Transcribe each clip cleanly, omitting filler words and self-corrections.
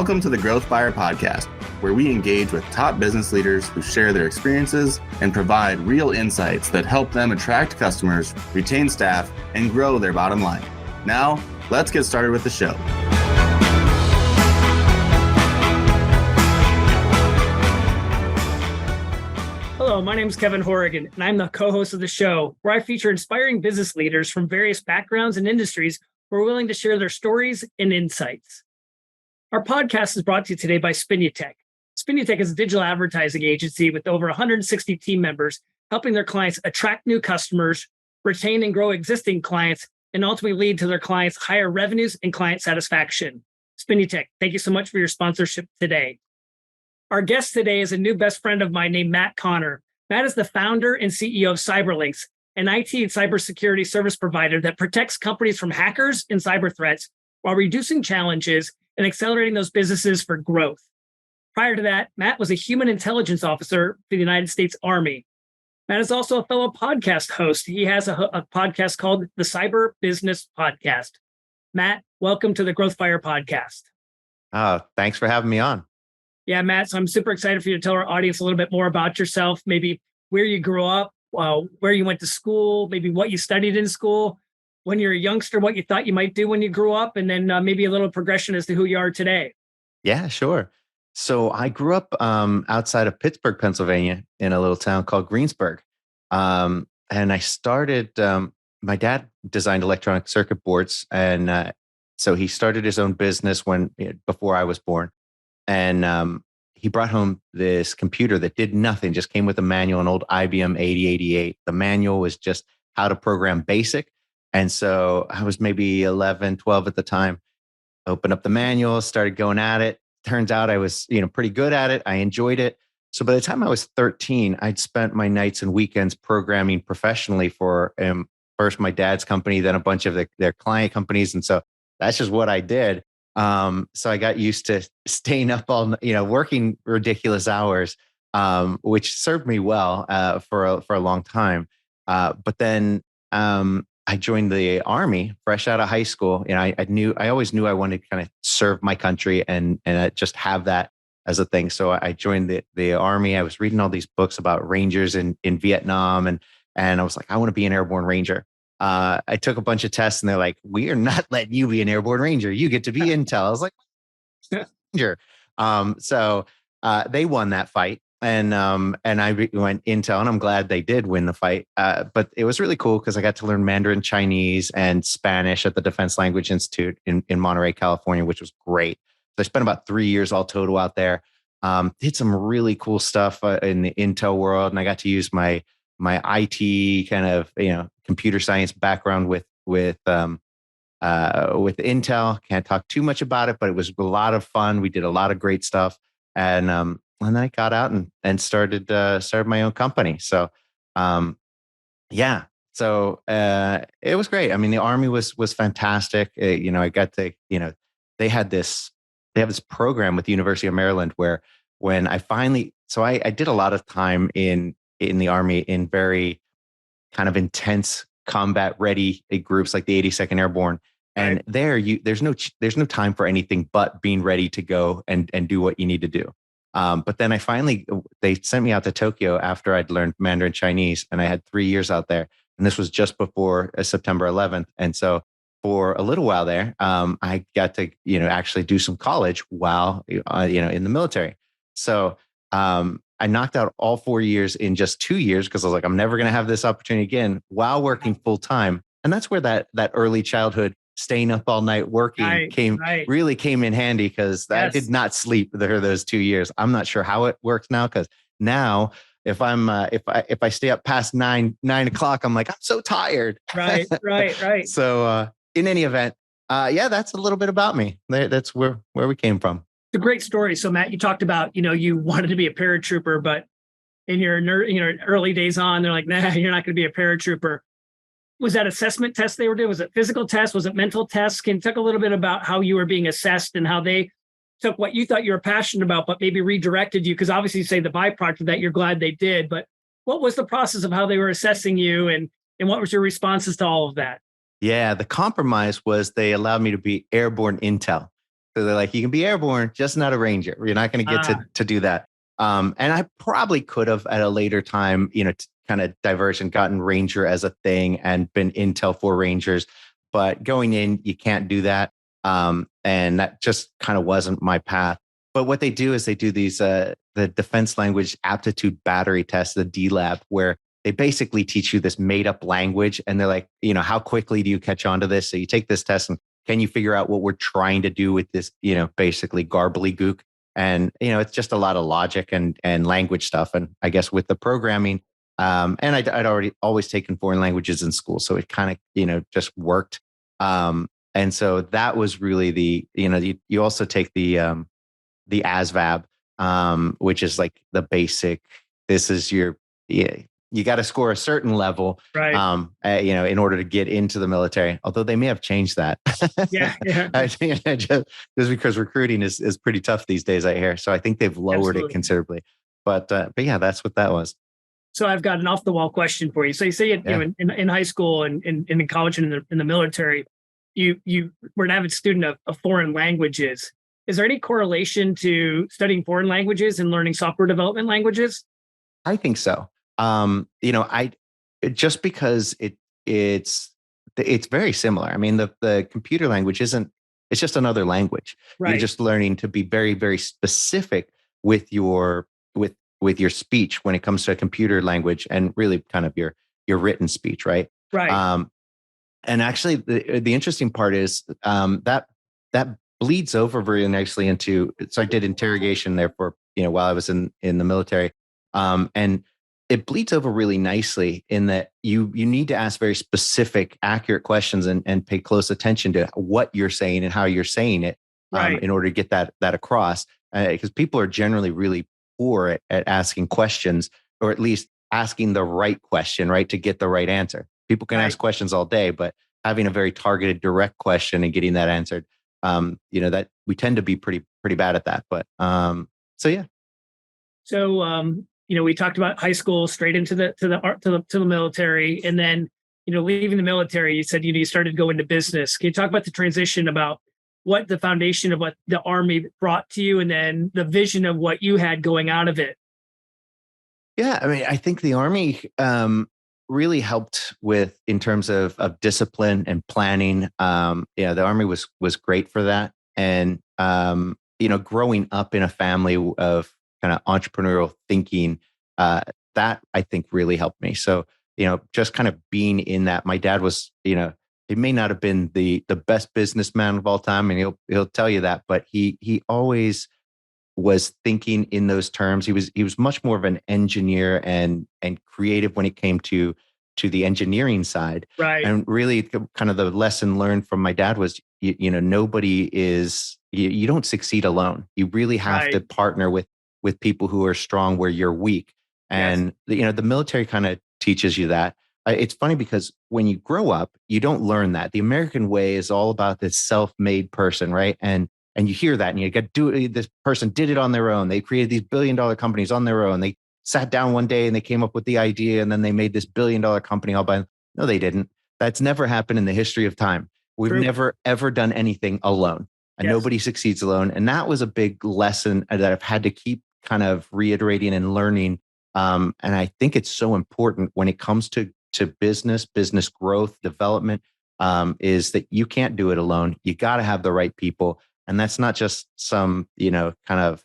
Welcome to the Growth Fire Podcast, where we engage with top business leaders who share their experiences and provide real insights that help them attract customers, retain staff, and grow their bottom line. Now, let's get started with the show. Hello, my name is Kevin Horrigan, and I'm the co-host of the show, where I feature inspiring business leaders from various backgrounds and industries who are willing to share their stories and insights. Our podcast is brought to you today by Spinutech. Spinutech is a digital advertising agency with over 160 team members, helping their clients attract new customers, retain and grow existing clients, and ultimately lead to their clients' higher revenues and client satisfaction. Spinutech, thank you so much for your sponsorship today. Our guest today is a new best friend of mine named Matt Connor. Matt is the founder and CEO of CyberLynx, an IT and cybersecurity service provider that protects companies from hackers and cyber threats while reducing challenges and accelerating those businesses for growth. Prior to that, Matt was a human intelligence officer for the United States Army. Matt is also a fellow podcast host. He has a podcast called the Cyber Business Podcast. Matt, welcome to the Growth Fire Podcast. Thanks for having me on. Yeah, Matt, so I'm super excited for you to tell our audience a little bit more about yourself, maybe where you grew up, where you went to school, maybe what you studied in school, when you're a youngster, what you thought you might do when you grew up, and then maybe a little progression as to who you are today. Yeah, sure. So I grew up outside of Pittsburgh, Pennsylvania, in a little town called Greensburg. And I started, my dad designed electronic circuit boards. And so he started his own business before I was born. And he brought home this computer that did nothing, just came with a manual, an old IBM 8088. The manual was just how to program BASIC. And so I was maybe 11, 12 at the time. Opened up the manual, started going at it. Turns out I was, pretty good at it. I enjoyed it. So by the time I was 13, I'd spent my nights and weekends programming professionally for first my dad's company, then a bunch of their client companies. And so that's just what I did. So I got used to staying up all, working ridiculous hours, which served me well for a long time. But then I joined the Army fresh out of high school. I always knew I wanted to kind of serve my country and just have that as a thing. So I joined the Army. I was reading all these books about Rangers in Vietnam, and I was like, I want to be an airborne Ranger. I took a bunch of tests, and they're like, we are not letting you be an airborne Ranger. You get to be intel. I was like, Ranger. So they won that fight. And I went intel, and I'm glad they did win the fight. But it was really cool because I got to learn Mandarin Chinese and Spanish at the Defense Language Institute in Monterey, California, which was great. So I spent about 3 years all total out there. Did some really cool stuff in the intel world, and I got to use my IT kind of computer science background with intel. Can't talk too much about it, but it was a lot of fun. We did a lot of great stuff, and then I got out and started my own company. So, So it was great. I mean, the Army was fantastic. I got to, they have this program with the University of Maryland where when I finally, so I did a lot of time in the Army in very kind of intense combat ready groups like the 82nd Airborne. And right. There's no time for anything but being ready to go and do what you need to do. But then they sent me out to Tokyo after I'd learned Mandarin Chinese, and I had 3 years out there. And this was just before September 11th. And so for a little while there, I got to, actually do some college while, in the military. So I knocked out all 4 years in just 2 years because I was like, I'm never going to have this opportunity again while working full time. And that's where that early childhood staying up all night working really came in handy because I did not sleep those 2 years. I'm not sure how it works now because now if I'm if I stay up past 9 o'clock, I'm like, I'm so tired. Right. So in any event, that's a little bit about me. That's where we came from. It's a great story. So Matt, you talked about, you wanted to be a paratrooper, but in your early days on, they're like, nah, you're not going to be a paratrooper. Was that assessment test they were doing? Was it physical tests? Was it mental tests? Can you talk a little bit about how you were being assessed and how they took what you thought you were passionate about, but maybe redirected you? Because obviously you say the byproduct of that, you're glad they did, but what was the process of how they were assessing you and what was your responses to all of that? Yeah, the compromise was they allowed me to be airborne intel. So they're like, you can be airborne, just not a ranger. You're not going to get to do that. And I probably could have at a later time, kind of diverged and gotten ranger as a thing and been intel for rangers. But going in, you can't do that. And that just kind of wasn't my path. But what they do is they do these, the defense language aptitude battery test, the DLAB, where they basically teach you this made up language. And they're like, how quickly do you catch on to this? So you take this test and can you figure out what we're trying to do with this, basically garbly-gook? And, it's just a lot of logic and language stuff. And I guess with the programming, and I'd already always taken foreign languages in school. So it kind of, just worked. And so that was really you also take the ASVAB, which is like the basic, this is your, you got to score a certain level, right? In order to get into the military. Although they may have changed that. Yeah. I think just because recruiting is pretty tough these days, I hear. So I think they've lowered it considerably. But yeah, that's what that was. So I've got an off the wall question for you. So you say in high school and in college and in the military, you were an avid student of foreign languages. Is there any correlation to studying foreign languages and learning software development languages? I think so. I just because it's very similar. I mean, the computer language it's just another language. Right. You're just learning to be very, very specific with your speech when it comes to a computer language and really kind of your written speech, right? Right. And actually the interesting part is that bleeds over very nicely into, so I did interrogation there for, while I was in the military. And it bleeds over really nicely in that you need to ask very specific, accurate questions and pay close attention to what you're saying and how you're saying it, right, in order to get that across. Because people are generally really poor at asking questions, or at least asking the right question, right, to get the right answer. People can ask questions all day, but having a very targeted, direct question and getting that answered, that we tend to be pretty bad at that. But so yeah. So we talked about high school straight into the military, and then leaving the military, you said you started to go into business. Can you talk about the transition, about what the foundation of what the Army brought to you, and then the vision of what you had going out of it? Yeah, I mean, I think the Army really helped in terms of discipline and planning. The Army was great for that, and growing up in a family of kind of entrepreneurial thinking, that I think really helped me. So, just kind of being in that. My dad was, he may not have been the best businessman of all time, and he'll tell you that, but he always was thinking in those terms. He was much more of an engineer and creative when it came to the engineering side. Right. And really kind of the lesson learned from my dad was, nobody is, you don't succeed alone. You really have to partner with people who are strong where you're weak. And the military kind of teaches you that. It's funny because when you grow up, you don't learn that. The American way is all about this self-made person, right? And you hear that, and you got to do it. This person did it on their own. They created these billion-dollar companies on their own. They sat down one day and they came up with the idea, and then they made this billion-dollar company all by. No, they didn't. That's never happened in the history of time. We've never ever done anything alone, and nobody succeeds alone. And that was a big lesson that I've had to keep kind of reiterating and learning. And I think it's so important when it comes to business growth, development, is that you can't do it alone. You got to have the right people. And that's not just some, kind of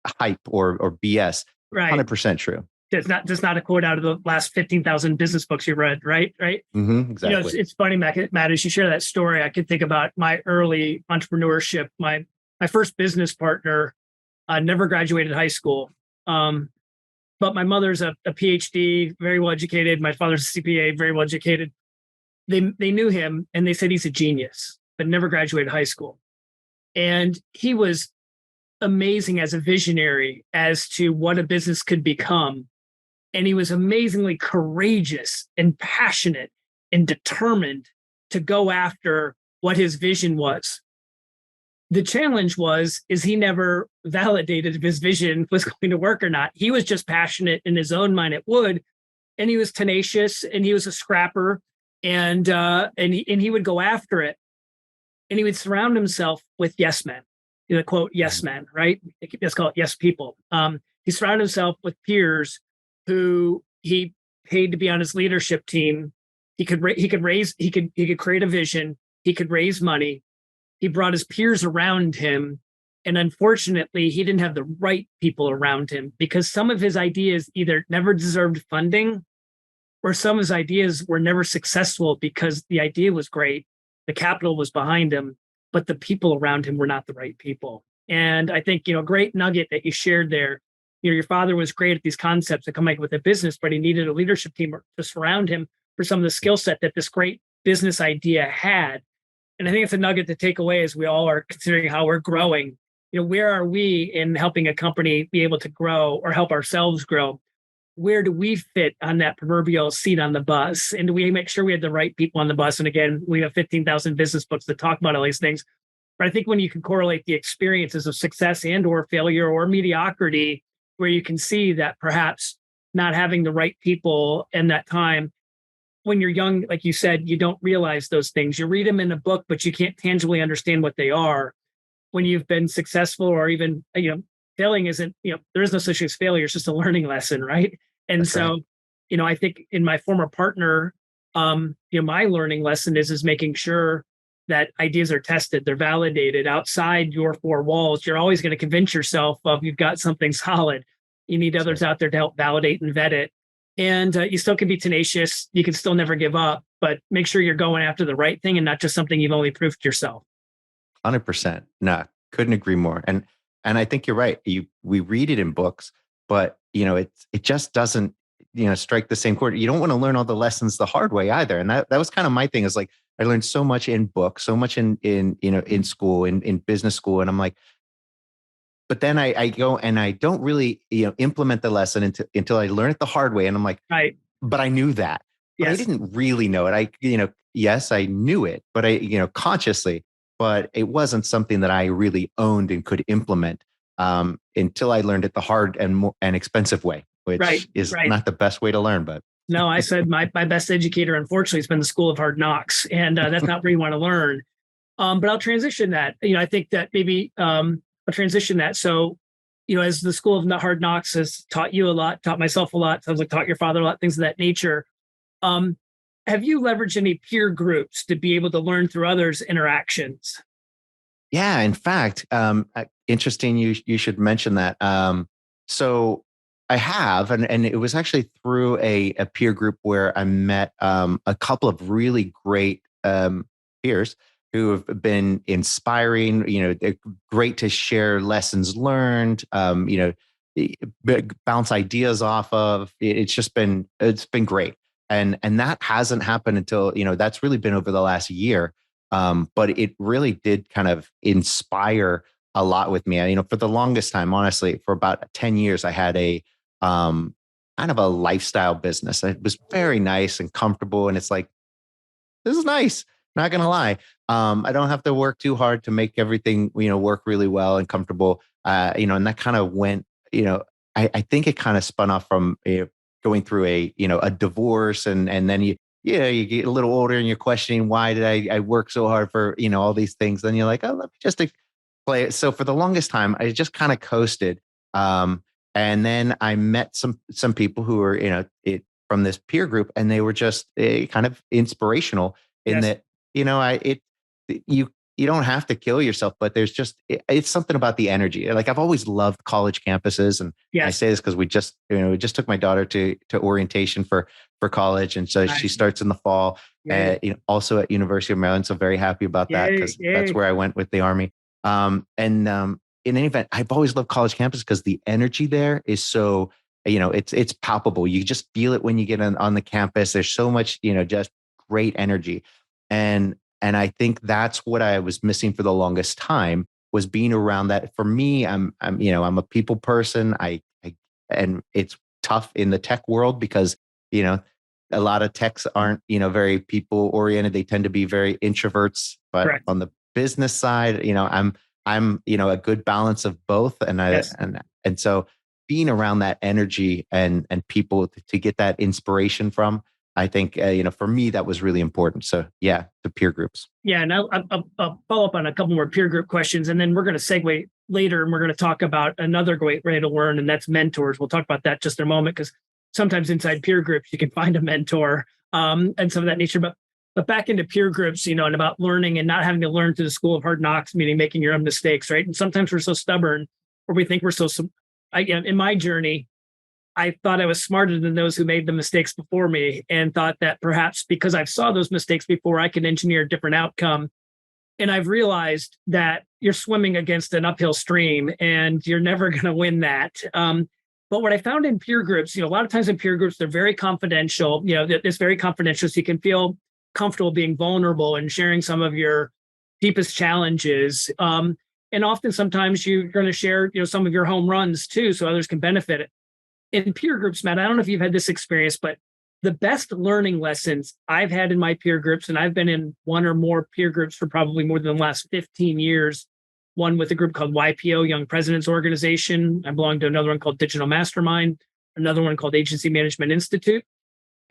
hype or BS. Right. 100% true. It's not a quote out of the last 15,000 business books you read, right? Mm-hmm, exactly. It's funny, Matt, as you share that story, I could think about my early entrepreneurship. My first business partner never graduated high school. But my mother's a PhD, very well educated. My father's a CPA, very well educated. They knew him, and they said he's a genius, but never graduated high school. And he was amazing as a visionary as to what a business could become. And he was amazingly courageous and passionate and determined to go after what his vision was. The challenge is he never validated if his vision was going to work or not. He was just passionate in his own mind it would, and he was tenacious, and he was a scrapper, and he would go after it, and he would surround himself with yes men. the quote, yes men, right? Let's call it yes people. He surrounded himself with peers who he paid to be on his leadership team. He could create a vision. He could raise money. He brought his peers around him. And unfortunately, he didn't have the right people around him because some of his ideas either never deserved funding or some of his ideas were never successful because the idea was great. The capital was behind him, but the people around him were not the right people. And I think, great nugget that you shared there. Your father was great at these concepts to come up with a business, but he needed a leadership team to surround him for some of the skill set that this great business idea had. And I think it's a nugget to take away as we all are considering how we're growing. Where are we in helping a company be able to grow or help ourselves grow? Where do we fit on that proverbial seat on the bus? And do we make sure we have the right people on the bus? And again, we have 15,000 business books that talk about all these things. But I think when you can correlate the experiences of success and or failure or mediocrity, where you can see that perhaps not having the right people in that time, when you're young, like you said, you don't realize those things. You read them in a book, but you can't tangibly understand what they are. When you've been successful or even, failing isn't, there is no such thing as failure. It's just a learning lesson, right? And That's so, right. I think in my former partner, my learning lesson is making sure that ideas are tested, they're validated outside your four walls. You're always going to convince yourself of you've got something solid. You need others out there to help validate and vet it. And you still can be tenacious. You can still never give up, but make sure you're going after the right thing and not just something you've only proved to yourself. 100%. No, couldn't agree more. And I think you're right. We read it in books, but it just doesn't strike the same chord. You don't want to learn all the lessons the hard way either. And that was kind of my thing. Is like I learned so much in books, so much in school, in business school, and I'm like, but then I go and I don't really implement the lesson until I learn it the hard way, and I'm like, right. But I knew that, but Yes. I didn't really know it. Yes, I knew it, but I consciously. But it wasn't something that I really owned and could implement until I learned it the hard and expensive way, which is not the best way to learn. But no, I said my best educator, unfortunately, has been the school of hard knocks, and that's not where you want to learn. But I'll transition that. I think that maybe I'll transition that. So, as the school of hard knocks has taught you a lot, taught myself a lot, sounds like taught your father a lot, things of that nature. Have you leveraged any peer groups to be able to learn through others' interactions? Yeah, in fact, interesting. You should mention that. So I have, and it was actually through a peer group where I met a couple of really great peers who have been inspiring. They're great to share lessons learned. Bounce ideas off of. It's been great. And that hasn't happened until, that's really been over the last year. But it really did kind of inspire a lot with me. For the longest time, honestly, for about 10 years, I had a kind of a lifestyle business. It was very nice and comfortable. And it's like, this is nice. Not going to lie. I don't have to work too hard to make everything, work really well and comfortable. And that kind of went, I think it kind of spun off from going through a divorce, and then you get a little older and you're questioning, why did I work so hard for all these things? Then you're like, oh, let me just play it. So for the longest time, I just kind of coasted, and then I met some people who were from this peer group, and they were just kind of inspirational in that you don't have to kill yourself, but there's just, it's something about the energy. Like I've always loved college campuses. And I say this because we just took my daughter to orientation for college. And so she starts in the fall, also at University of Maryland. So very happy about that because that's where I went with the Army. In any event, I've always loved college campus because the energy there is so, it's palpable. You just feel it when you get on the campus. There's so much, just great energy. And I think that's what I was missing for the longest time, was being around that. For me, I'm a people person. And it's tough in the tech world because, a lot of techs aren't, very people oriented. They tend to be very introverts, but Correct. On the business side, I'm a good balance of both. And so being around that energy and people to get that inspiration from, I think, for me, that was really important. So yeah, the peer groups. Yeah, and I'll follow up on a couple more peer group questions, and then we're going to segue later, and we're going to talk about another great way to learn, and that's mentors. We'll talk about that just in a moment, because sometimes inside peer groups you can find a mentor and some of that nature. But back into peer groups, and about learning and not having to learn through the school of hard knocks, meaning making your own mistakes, right? And sometimes we're so stubborn, or we think we're so. In my journey, I thought I was smarter than those who made the mistakes before me, and thought that perhaps because I've saw those mistakes before, I can engineer a different outcome. And I've realized that you're swimming against an uphill stream and you're never going to win that. But what I found in peer groups, a lot of times in peer groups, they're very confidential. It's very confidential, so you can feel comfortable being vulnerable and sharing some of your deepest challenges. And often, sometimes you're going to share, some of your home runs too, so others can benefit it. In peer groups, Matt, I don't know if you've had this experience, but the best learning lessons I've had in my peer groups, and I've been in one or more peer groups for probably more than the last 15 years, one with a group called YPO, Young Presidents Organization. I belong to another one called Digital Mastermind, another one called Agency Management Institute.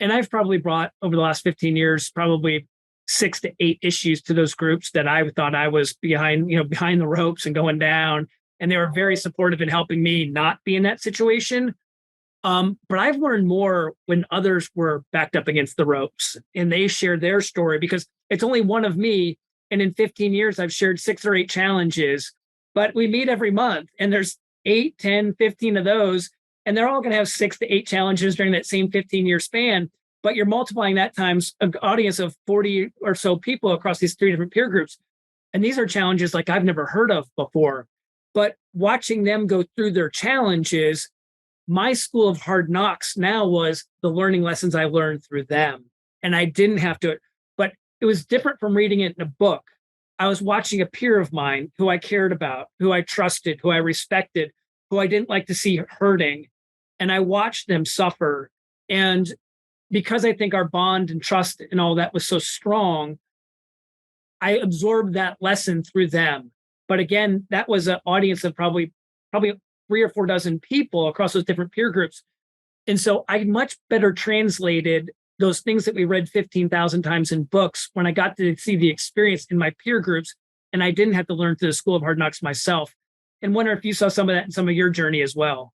And I've probably brought, over the last 15 years, probably 6 to 8 issues to those groups that I thought I was behind the ropes and going down. And they were very supportive in helping me not be in that situation. But I've learned more when others were backed up against the ropes and they shared their story, because it's only one of me. And in 15 years, I've shared 6 or 8 challenges, but we meet every month and there's 8, 10, 15 of those, and they're all going to have 6 to 8 challenges during that same 15-year span. But you're multiplying that times an audience of 40 or so people across these 3 different peer groups. And these are challenges like I've never heard of before. But watching them go through their challenges, my school of hard knocks now was the learning lessons I learned through them. And I didn't have to, but it was different from reading it in a book. I was watching a peer of mine who I cared about, who I trusted, who I respected, who I didn't like to see hurting. And I watched them suffer. And because I think our bond and trust and all that was so strong, I absorbed that lesson through them. But again, that was an audience of probably 3 or 4 dozen people across those different peer groups. And so I much better translated those things that we read 15,000 times in books when I got to see the experience in my peer groups, and I didn't have to learn through the school of hard knocks myself. And wonder if you saw some of that in some of your journey as well.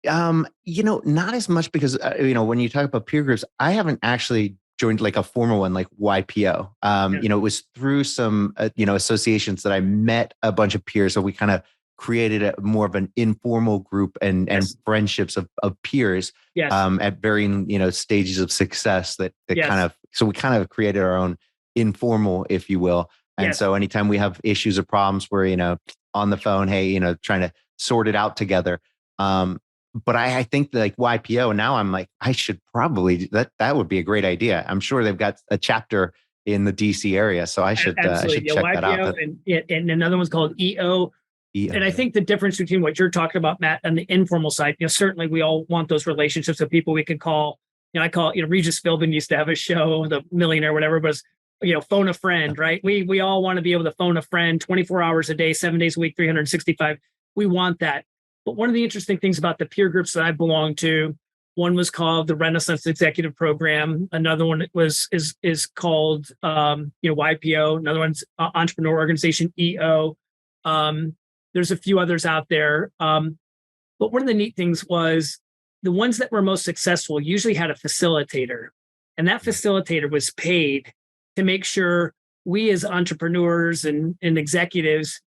Not as much, because, when you talk about peer groups, I haven't actually joined like a formal one like YPO. It was through some, associations that I met a bunch of peers. So we kind of created a more of an informal group and friendships of peers at varying, stages of success that so we kind of created our own informal, if you will. And so anytime we have issues or problems, we're, on the phone, hey, trying to sort it out together. But I think like YPO, and now I'm like, I should probably, that would be a great idea. I'm sure they've got a chapter in the DC area. So I should check YPO, that out. And another one's called EO. And I think the difference between what you're talking about, Matt, and the informal side, certainly we all want those relationships of people we can call. I call it, Regis Philbin used to have a show, The Millionaire, whatever, but phone a friend, right? We all want to be able to phone a friend 24 hours a day, 7 days a week, 365. We want that. But one of the interesting things about the peer groups that I belong to, one was called the Renaissance Executive Program. Another one is called YPO. Another one's Entrepreneur Organization, EO. There's a few others out there. But one of the neat things was the ones that were most successful usually had a facilitator. And that facilitator was paid to make sure we as entrepreneurs and executives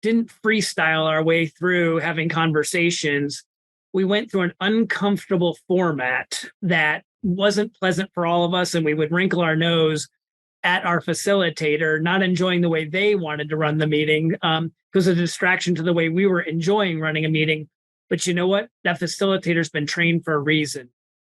didn't freestyle our way through having conversations. We went through an uncomfortable format that wasn't pleasant for all of us. And we would wrinkle our nose at our facilitator, not enjoying the way they wanted to run the meeting because of the distraction to the way we were enjoying running a meeting. But you know what? That facilitator's been trained for a reason.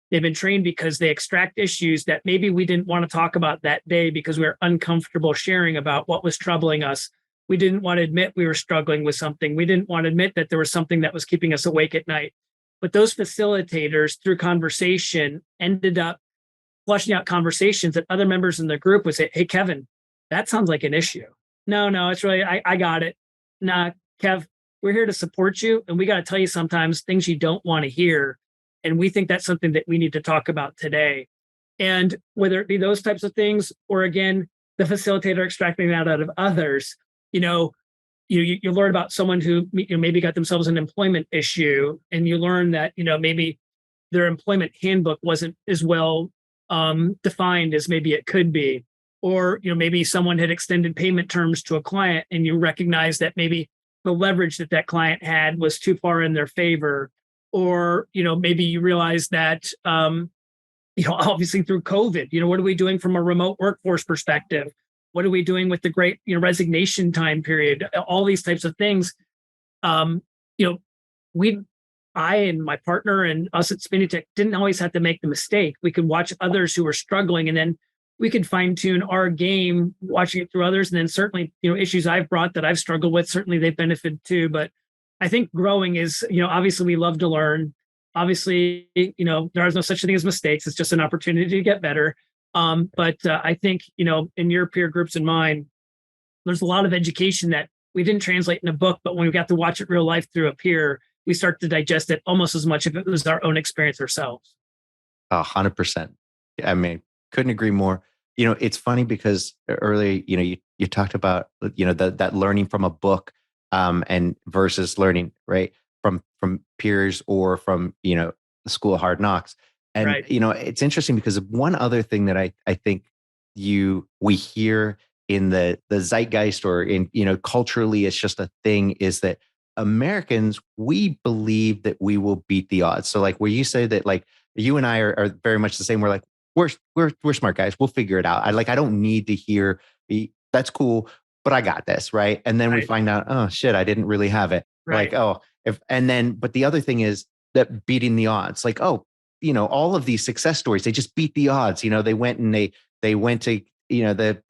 They've been trained because they extract issues that maybe we didn't want to talk about that day because we were uncomfortable sharing about what was troubling us. We didn't want to admit we were struggling with something. We didn't want to admit that there was something that was keeping us awake at night. But those facilitators, through conversation, ended up flushing out conversations that other members in the group would say, hey, Kevin, that sounds like an issue. No, it's really, I got it. Nah, Kev, we're here to support you. And we got to tell you sometimes things you don't want to hear. And we think that's something that we need to talk about today. And whether it be those types of things, or again, the facilitator extracting that out of others, you learn about someone who maybe got themselves an employment issue, and you learn that maybe their employment handbook wasn't as well defined as maybe it could be, or maybe someone had extended payment terms to a client, and you recognize that maybe the leverage that client had was too far in their favor, or maybe you realize that obviously through COVID, what are we doing from a remote workforce perspective? What are we doing with the great resignation time period? All these types of things. I and my partner and us at Spinutech didn't always have to make the mistake. We could watch others who were struggling, and then we could fine tune our game, watching it through others. And then certainly, issues I've brought that I've struggled with, certainly they've benefited too. But I think growing is, obviously we love to learn. Obviously, there is no such thing as mistakes. It's just an opportunity to get better. But I think, in your peer groups and mine, there's a lot of education that we didn't translate in a book, but when we got to watch it real life through a peer, we start to digest it almost as much if it was our own experience ourselves. 100%. I mean, couldn't agree more. It's funny because earlier, you talked about, that learning from a book, and versus learning, right, from peers or from, the school of hard knocks. And, right. It's interesting because one other thing that I think we hear in the zeitgeist, or in, culturally, it's just a thing, is that Americans, we believe that we will beat the odds. So like where you say that, like you and I are very much the same. We're like, we're smart guys. We'll figure it out. I don't need to hear that's cool, but I got this. Right. And then we find out, oh shit, I didn't really have it. Right. Like, but the other thing is that beating the odds, like, all of these success stories, they just beat the odds. They went and they went to, the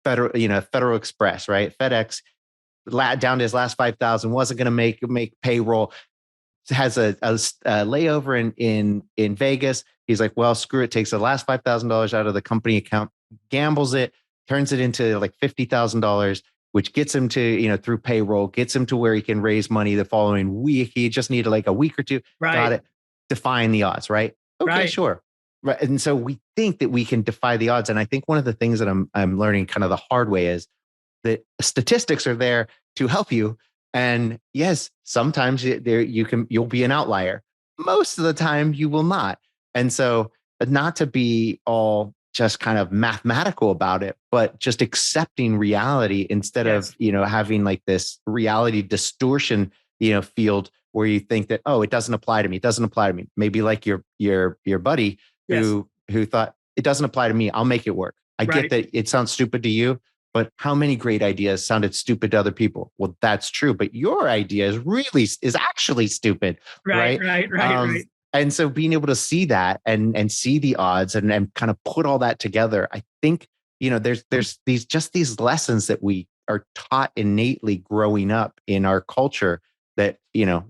Federal Express, right? FedEx, down to his last 5,000, wasn't going to make payroll, has a layover in Vegas. He's like, well, screw it. Takes the last $5,000 out of the company account, gambles it, turns it into like $50,000, which gets him to, through payroll, gets him to where he can raise money the following week. He just needed like a week or two. Right. Got it. Defying the odds, right? Okay, right. Sure. Right. And so we think that we can defy the odds. And I think one of the things that I'm learning kind of the hard way is that statistics are there to help you. And yes, sometimes you'll be an outlier. Most of the time you will not. And so not to be all just kind of mathematical about it, but just accepting reality instead of, having like this reality distortion, field where you think that, oh, it doesn't apply to me. It doesn't apply to me. Maybe like your buddy who thought it doesn't apply to me. I'll make it work. I get that it sounds stupid to you, but how many great ideas sounded stupid to other people? Well, that's true. But your idea is actually stupid. Right. And so being able to see that and see the odds and kind of put all that together, I think, there's these lessons that we are taught innately growing up in our culture that,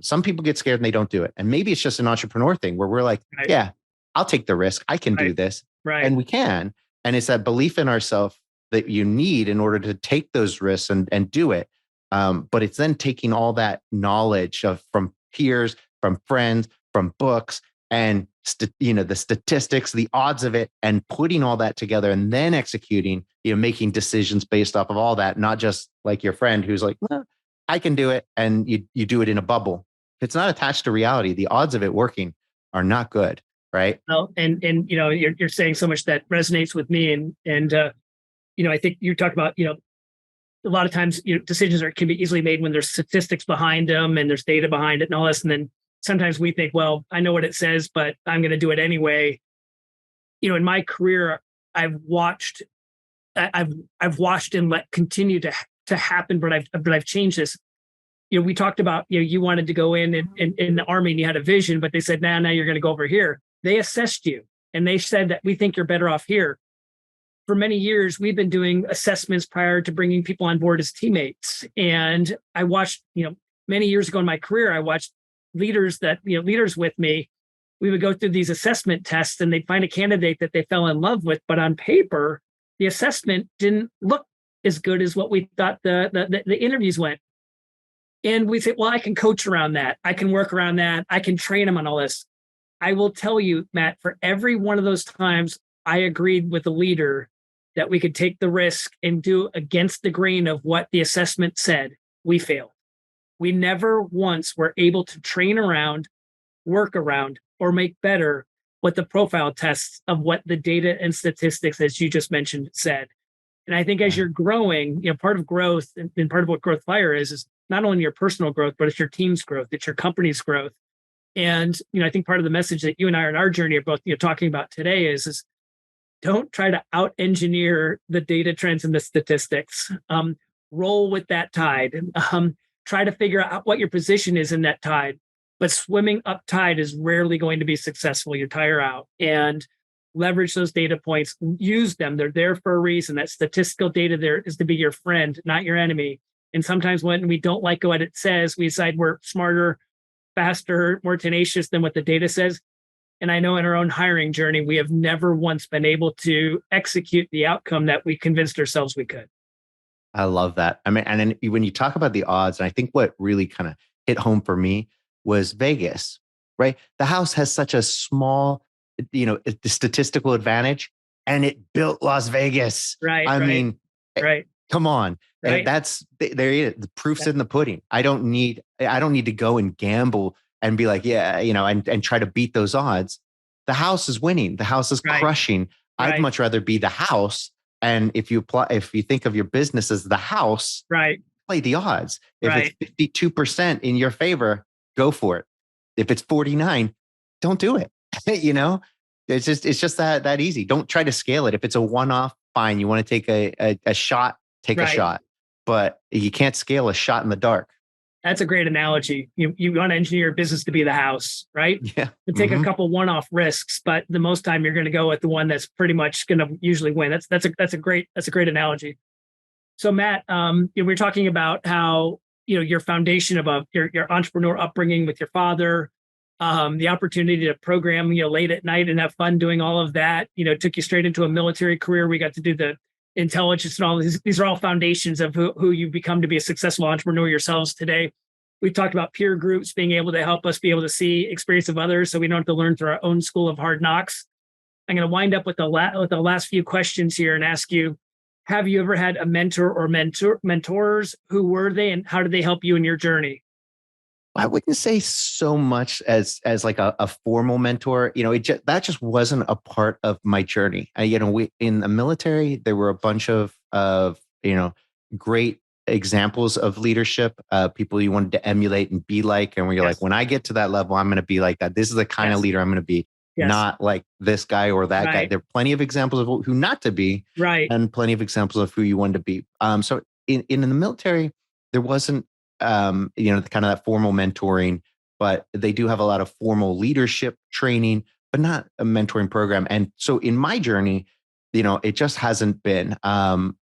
some people get scared and they don't do it. And maybe it's just an entrepreneur thing where we're like, yeah, I'll take the risk. I can do this. Right. And we can. And it's that belief in ourselves that you need in order to take those risks and do it. But it's then taking all that knowledge from peers, from friends, from books, and the statistics, the odds of it, and putting all that together and then executing, making decisions based off of all that, not just like your friend who's like, well, I can do it. And you do it in a bubble. If it's not attached to reality, the odds of it working are not good. Right. Well, and you're saying so much that resonates with me. And I think you talked about, a lot of times, decisions can be easily made when there's statistics behind them and there's data behind it and all this. And then sometimes we think, well, I know what it says, but I'm going to do it anyway. In my career, I've watched and let continue to happen, but I've changed this. We talked about, you wanted to go in the Army and you had a vision, but they said, now you're going to go over here. They assessed you and they said that we think you're better off here. For many years, we've been doing assessments prior to bringing people on board as teammates. And I watched, many years ago in my career, I watched leaders with me. We would go through these assessment tests and they'd find a candidate that they fell in love with. But on paper, the assessment didn't look as good as what we thought the interviews went. And we say, well, I can coach around that. I can work around that. I can train them on all this. I will tell you, Matt, for every one of those times, I agreed with the leader that we could take the risk and do against the grain of what the assessment said, we failed. We never once were able to train around, work around, or make better what the profile tests of what the data and statistics, as you just mentioned, said. And I think as you're growing, part of growth and part of what Growth Fire is not only your personal growth, but it's your team's growth, it's your company's growth. And I think part of the message that you and I are in our journey are both talking about today is don't try to out engineer the data trends and the statistics. Roll with that tide. Try to figure out what your position is in that tide. But swimming up tide is rarely going to be successful. You tire out. And leverage those data points. Use them. They're there for a reason. That statistical data there is to be your friend, not your enemy. And sometimes when we don't like what it says, we decide we're smarter, faster, more tenacious than what the data says. And I know in our own hiring journey, we have never once been able to execute the outcome that we convinced ourselves we could. I love that. I mean, and then when you talk about the odds, and I think what really kind of hit home for me was Vegas, right? The house has such a small, statistical advantage, and it built Las Vegas. Right. I mean, right. Come on. Right. That's there. The proof's in the pudding. I don't need to go and gamble and be like, and try to beat those odds. The house is winning. The house is crushing. I'd much rather be the house. And if you think of your business as the house, play the odds. If it's 52% in your favor, go for it. If it's 49, don't do it. It's just that easy. Don't try to scale it. If it's a one-off, fine. You want to take a shot, take a shot. But you can't scale a shot in the dark. That's a great analogy. You want to engineer your business to be the house, right? Yeah. And take a couple one-off risks, but the most time you're going to go with the one that's pretty much going to usually win. That's a great analogy. So Matt, we're talking about how your foundation of your entrepreneur upbringing with your father, the opportunity to program late at night and have fun doing all of that. Took you straight into a military career. We got to do the intelligence and all these. These are all foundations of who you've become to be a successful entrepreneur yourselves today. We've talked about peer groups being able to help us be able to see experience of others, so we don't have to learn through our own school of hard knocks. I'm going to wind up with the last few questions here and ask you: have you ever had a mentor or mentors? Who were they, and how did they help you in your journey? I wouldn't say so much as like a formal mentor. That just wasn't a part of my journey. We in the military, there were a bunch of great examples of leadership, people you wanted to emulate and be like, and where you're like, when I get to that level, I'm going to be like that. This is the kind of leader I'm going to be, not like this guy or that guy. There are plenty of examples of who not to be, and plenty of examples of who you want to be. So in the military, there wasn't kind of that formal mentoring, but they do have a lot of formal leadership training, but not a mentoring program. And so in my journey, it just hasn't been. I've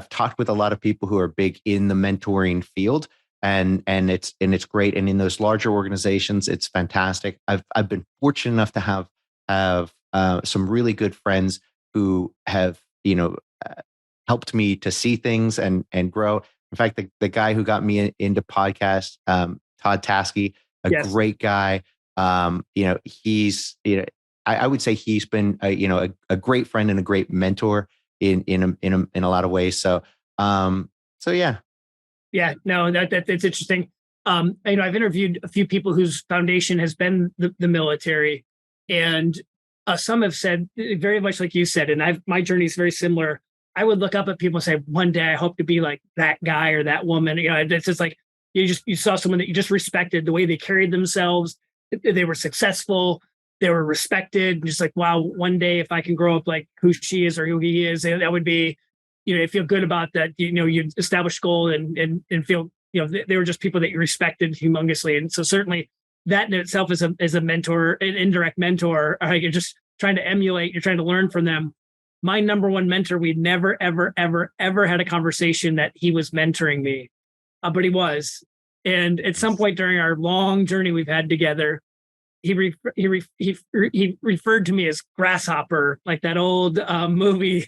talked with a lot of people who are big in the mentoring field, and it's great. And in those larger organizations, it's fantastic. I've been fortunate enough to have some really good friends who have helped me to see things and grow. In fact, the guy who got me into podcasts, Todd Taskey, great guy. He's I would say he's been a great friend and a great mentor in a lot of ways. So yeah. Yeah, no, that's interesting. I've interviewed a few people whose foundation has been the military, and some have said very much like you said, and my journey is very similar. I would look up at people and say, one day I hope to be like that guy or that woman. It's just like you saw someone that you just respected, the way they carried themselves. They were successful. They were respected. And just like, wow, one day if I can grow up like who she is or who he is, that would be, you feel good about that. You establish goal and feel, they were just people that you respected humongously. And so certainly that in itself is a mentor, an indirect mentor. You're just trying to emulate. You're trying to learn from them. My number one mentor, we never, ever, ever, ever had a conversation that he was mentoring me, but he was. And at some point during our long journey we've had together, he referred to me as Grasshopper, like that old movie.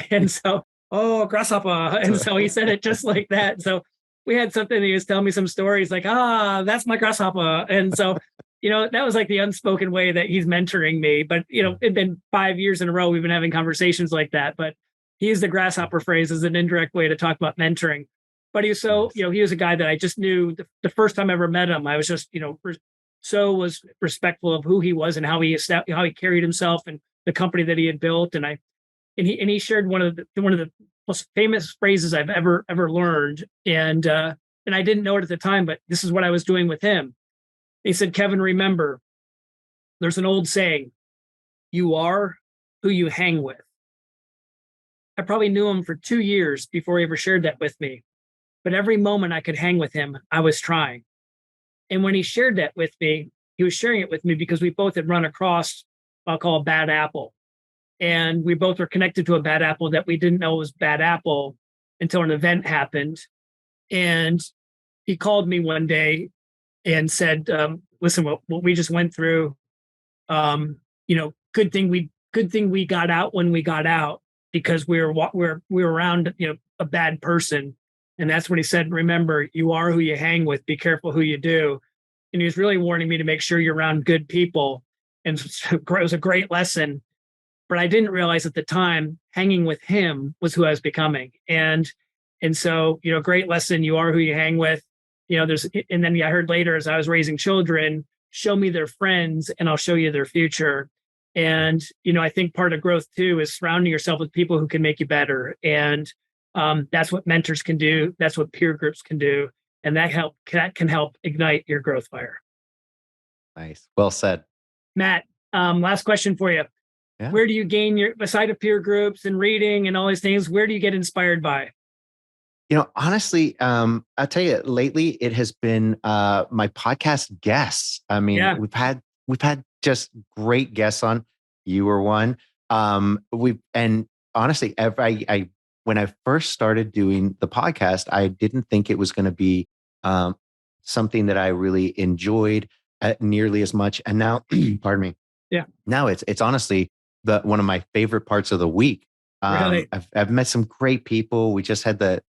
And so, Grasshopper. And so he said it just like that. So we had something, he was telling me some stories like, that's my Grasshopper. And so that was like the unspoken way that he's mentoring me. But, it'd been 5 years in a row we've been having conversations like that. But he used the grasshopper phrase as an indirect way to talk about mentoring. But he was he was a guy that I just knew the first time I ever met him. I was just, was respectful of who he was and how he carried himself and the company that he had built. And he shared one of the most famous phrases I've ever learned. And I didn't know it at the time, but this is what I was doing with him. He said, Kevin, remember, there's an old saying, you are who you hang with. I probably knew him for 2 years before he ever shared that with me. But every moment I could hang with him, I was trying. And when he shared that with me, he was sharing it with me because we both had run across, I'll call a bad apple. And we both were connected to a bad apple that we didn't know was bad apple until an event happened. And he called me one day and said, listen, what we just went through, good thing we got out when we got out, because we were around, a bad person. And that's when he said, remember, you are who you hang with. Be careful who you do. And he was really warning me to make sure you're around good people. And it was a great lesson. But I didn't realize at the time, hanging with him was who I was becoming. And so, great lesson. You are who you hang with. And then I heard later, as I was raising children, show me their friends and I'll show you their future. And, I think part of growth too is surrounding yourself with people who can make you better. And that's what mentors can do. That's what peer groups can do. And that can help ignite your growth fire. Nice. Well said. Matt, last question for you. Yeah. Where do you gain beside of peer groups and reading and all these things, where do you get inspired by? Honestly, I'll tell you, lately it has been my podcast guests. I mean, yeah. we've had just great guests on. You were one. And honestly, when I first started doing the podcast, I didn't think it was going to be something that I really enjoyed nearly as much. And now, pardon me. Yeah. Now it's honestly one of my favorite parts of the week. Really? I've met some great people. We just had the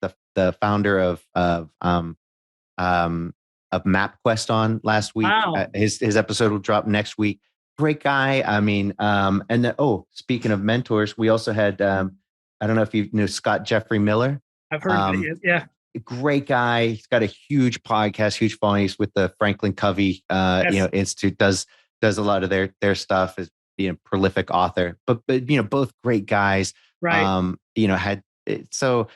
founder of MapQuest on last week. Wow. His episode will drop next week. Great guy. I mean, speaking of mentors, we also had I don't know if you know Scott Jeffrey Miller. I've heard of it. Yeah. Great guy. He's got a huge podcast, huge following. He's with the Franklin Covey Institute. Does a lot of their stuff. Is being a prolific author. But both great guys. Right. So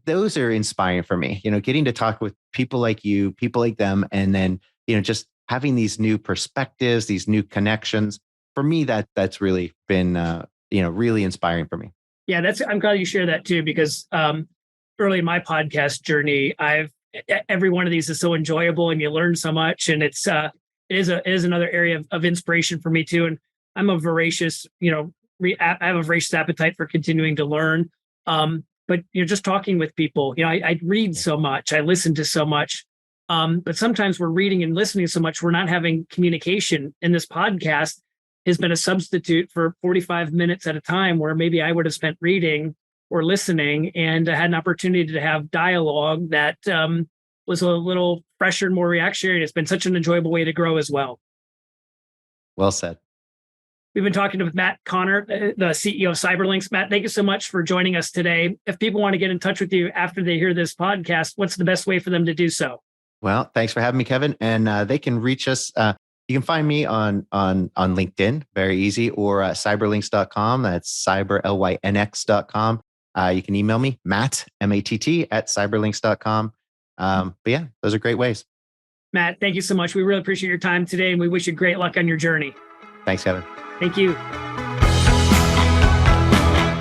those are inspiring for me. Getting to talk with people like you, people like them, and then just having these new perspectives, these new connections. For me, that's really been really inspiring for me. Yeah, I'm glad you share that too, because early in my podcast journey, every one of these is so enjoyable and you learn so much, and it is another area of inspiration for me too. And I'm a voracious, I have a voracious appetite for continuing to learn. But just talking with people, I read so much, I listen to so much, but sometimes we're reading and listening so much, we're not having communication. And this podcast has been a substitute for 45 minutes at a time where maybe I would have spent reading or listening, and I had an opportunity to have dialogue that was a little fresher and more reactionary. It's been such an enjoyable way to grow as well. Well said. We've been talking with Matt Connor, the CEO of CyberLynx. Matt, thank you so much for joining us today. If people want to get in touch with you after they hear this podcast, what's the best way for them to do so? Well, thanks for having me, Kevin. And they can reach us. You can find me on LinkedIn, very easy, or cyberlynx.com. That's cyberlynx.com. You can email me, Matt, MATT, at cyberlynx.com. But yeah, those are great ways. Matt, thank you so much. We really appreciate your time today, and we wish you great luck on your journey. Thanks, Kevin. Thank you.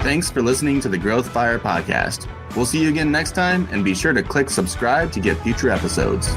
Thanks for listening to the Growth Fire podcast. We'll see you again next time, and be sure to click subscribe to get future episodes.